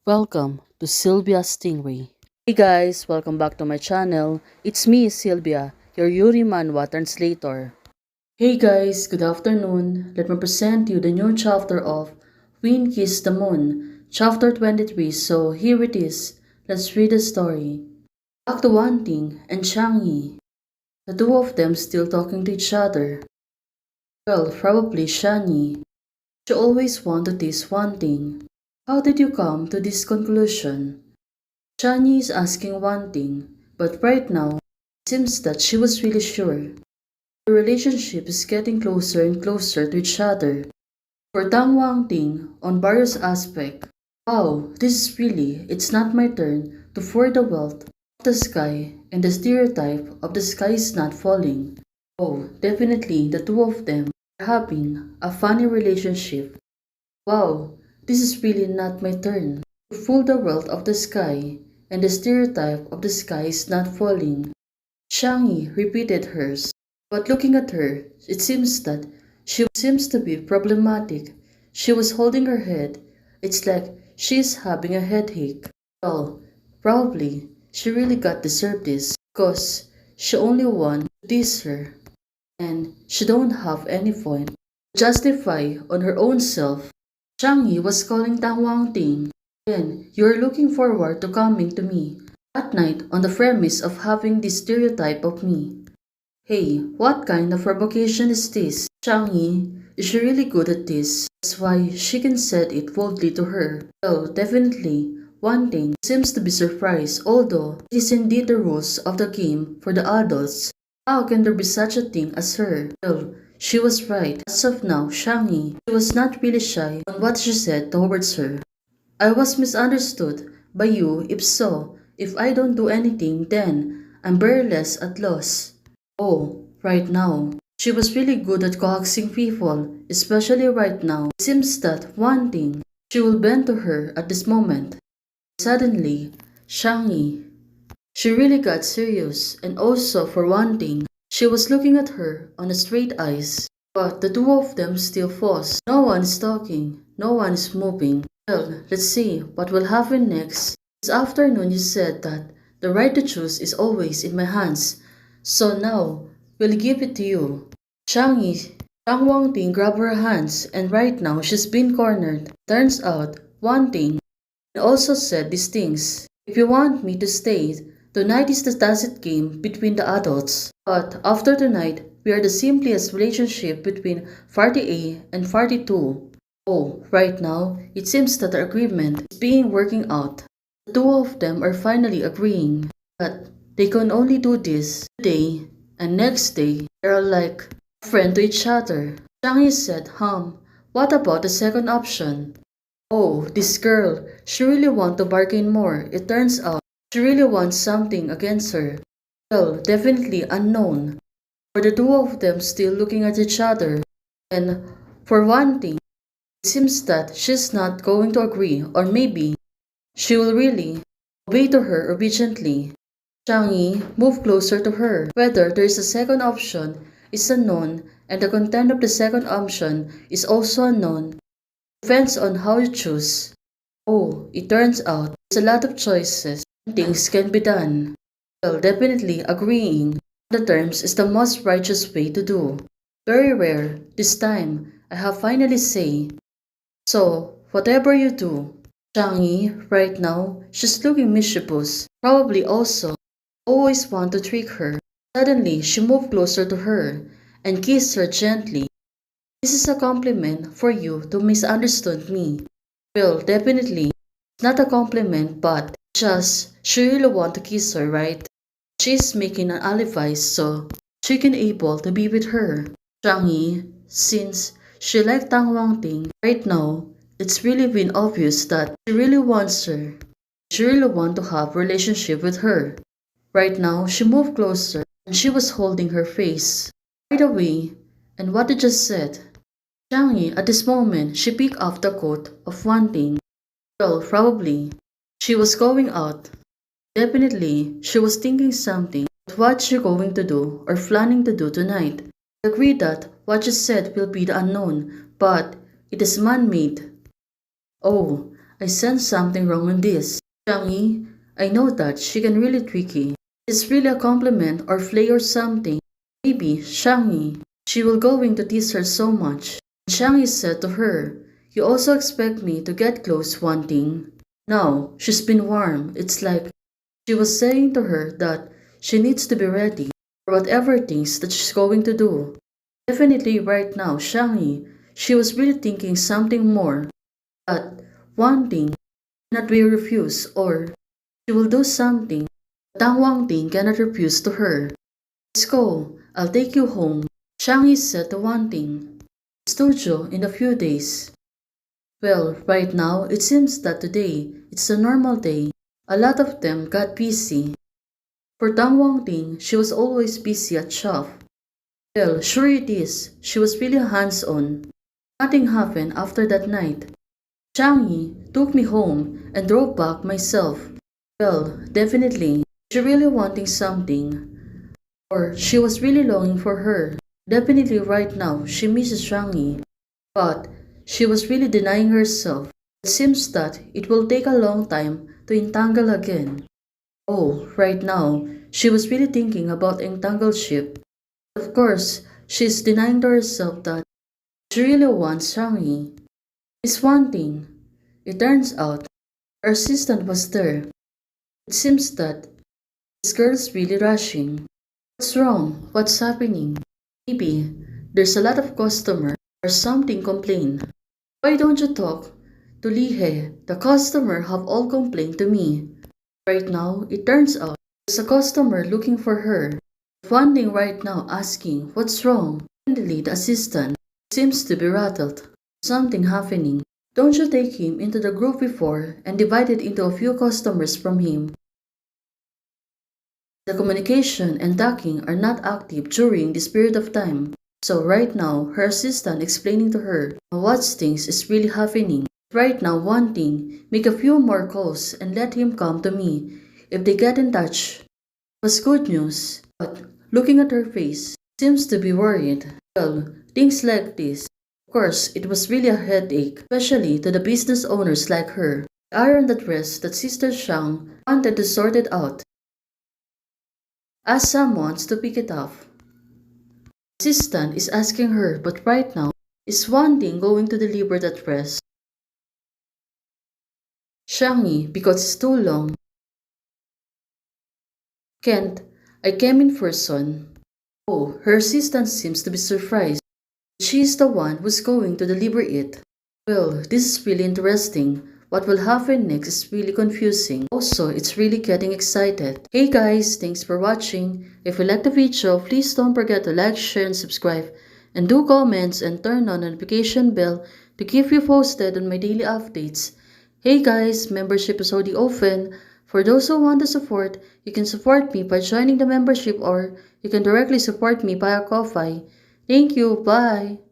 Welcome to Sylvia Stingray. Hey guys, welcome back to my channel. It's me, Sylvia, your Yuri Manhwa translator. Hey guys, good afternoon. Let me present you the new chapter of Wind Kissed the Moon, chapter 23. So here it is. Let's read the story. Back to Wan Ting and Chang Yi. The two of them still talking to each other. Well, probably Shan Yi. She always wanted this one thing. How did you come to this conclusion? Shani is asking one thing, but right now, it seems that she was really sure. The relationship is getting closer and closer to each other. For Tang Wang Ting, on various aspects, wow, this is really, it's not my turn to for the wealth of the sky and the stereotype of the sky is not falling. Oh, definitely the two of them are having a funny relationship. Wow, this is really not my turn to fool the world of the sky, and the stereotype of the sky is not falling. Shang Yi repeated hers, but looking at her, it seems that she seems to be problematic. She was holding her head. It's like she is having a headache. Well, probably she really got deserved this, because she only won to tease her, and she don't have any point to justify on her own self. Zhang Yi was calling Tang Wang Ting. Then, you're looking forward to coming to me at night on the premise of having this stereotype of me. Hey, what kind of provocation is this? Zhang Yi, is she really good at this? That's why she can said it boldly to her. Well, definitely, one thing seems to be surprised, although it is indeed the rules of the game for the adults. How can there be such a thing as her? Well, she was right. As of now, Shang Yi, she was not really shy on what she said towards her. I was misunderstood by you. If so, if I don't do anything, then I'm very less at loss. Oh, right now. She was really good at coaxing people, especially right now. It seems that one thing she will bend to her at this moment. Suddenly, Shang Yi, she really got serious, and also for one thing, she was looking at her on the straight eyes. But the two of them still froze. No one is talking, no one is moving. Well, let's see what will happen next. This afternoon you said that the right to choose is always in my hands. So now, we'll give it to you. Chang Yi, Chang Wang Ting grabbed her hands and right now she's been cornered. Turns out, one thing, and also said these things. If you want me to stay, tonight is the tacit game between the adults. But after tonight, we are the simplest relationship between Party A and Party 2. Oh, right now, it seems that the agreement is being working out. The two of them are finally agreeing that they can only do this today and next day. They are like a friend to each other. Zhang Yi said, what about the second option? Oh, this girl, she really wants to bargain more. It turns out she really wants something against her. Well, definitely unknown. For the two of them still looking at each other. And for one thing, it seems that she's not going to agree, or maybe she will really obey to her obediently. Zhang Yi moved closer to her. Whether there is a second option is unknown, and the content of the second option is also unknown. Depends on how you choose. Oh, it turns out there's a lot of choices and things can be done. Well, definitely agreeing on the terms is the most righteous way to do. Very rare. This time, I have finally say. So, whatever you do, Zhang Yi, right now, she's looking mischievous. Probably also always want to trick her. Suddenly, she moved closer to her and kissed her gently. This is a compliment for you to misunderstood me. Well, definitely, it's not a compliment, but just she really want to kiss her, right? She's making an alibi so she can able to be with her. Zhang Yi, since she liked Tang Wang Ting, right now, it's really been obvious that she really wants her. She really want to have relationship with her. Right now, she moved closer and she was holding her face. By the way, and what you just said, Zhang Yi, at this moment, she picked up the coat of one thing. Well, probably. She was going out. Definitely, she was thinking something about what she going to do or planning to do tonight. I agree that what she said will be the unknown, but it is man-made. Oh, I sense something wrong in this. Xiangyi, I know that she can really tricky. It's really a compliment or play or something. Maybe, Xiangyi, she will going to tease her so much. Xiangyi said to her, you also expect me to get close wanting. Now, she's been warm. It's like she was saying to her that she needs to be ready for whatever things that she's going to do. Definitely right now, Xiangyi, she was really thinking something more. That one thing cannot be refused or she will do something that Tang Wangting cannot refuse to her. Let's go, I'll take you home. Xiangyi said to Wangting. Studio in a few days. Well, right now, it seems that today, it's a normal day. A lot of them got busy. For Tang Wangting, she was always busy at shop. Well, sure it is, she was really hands-on. Nothing happened after that night. Xiangyi took me home and drove back myself. Well, definitely, she really wanting something. Or she was really longing for her. Definitely right now, she misses Xiangyi. But she was really denying herself. It seems that it will take a long time to entangle again. Oh, right now, she was really thinking about entanglement. Of course, she's denying to herself that she really wants Xiangyi. It's one thing. It turns out her assistant was there. It seems that this girl's really rushing. What's wrong? What's happening? Maybe there's a lot of customer or something complain. Why don't you talk to Li He? The customer have all complained to me. Right now, it turns out there's a customer looking for her. Funding right now asking what's wrong. Finally, the assistant seems to be rattled. Something happening. Don't you take him into the group before and divide it into a few customers from him? The communication and talking are not active during this period of time. So right now, her assistant explaining to her what things is really happening. Right now, one thing, make a few more calls and let him come to me. If they get in touch, it was good news. But looking at her face, seems to be worried. Well, things like this. Of course, it was really a headache, especially to the business owners like her. The iron that dress that Sister Shang wanted to sort it out. Ask someone to pick it up. Assistant is asking her, but right now, is one thing going to deliver that dress? Xiangyi, because it's too long. Kent, I came in person. Oh, her assistant seems to be surprised. She's the one who's going to deliver it. Well, this is really interesting. What will happen next is really confusing. Also, it's really getting excited. Hey guys, thanks for watching. If you liked the video, please don't forget to like, share, and subscribe. And do comments and turn on the notification bell to keep you posted on my daily updates. Hey guys, membership is already open. For those who want to support, you can support me by joining the membership or you can directly support me via Ko-Fi. Thank you, bye!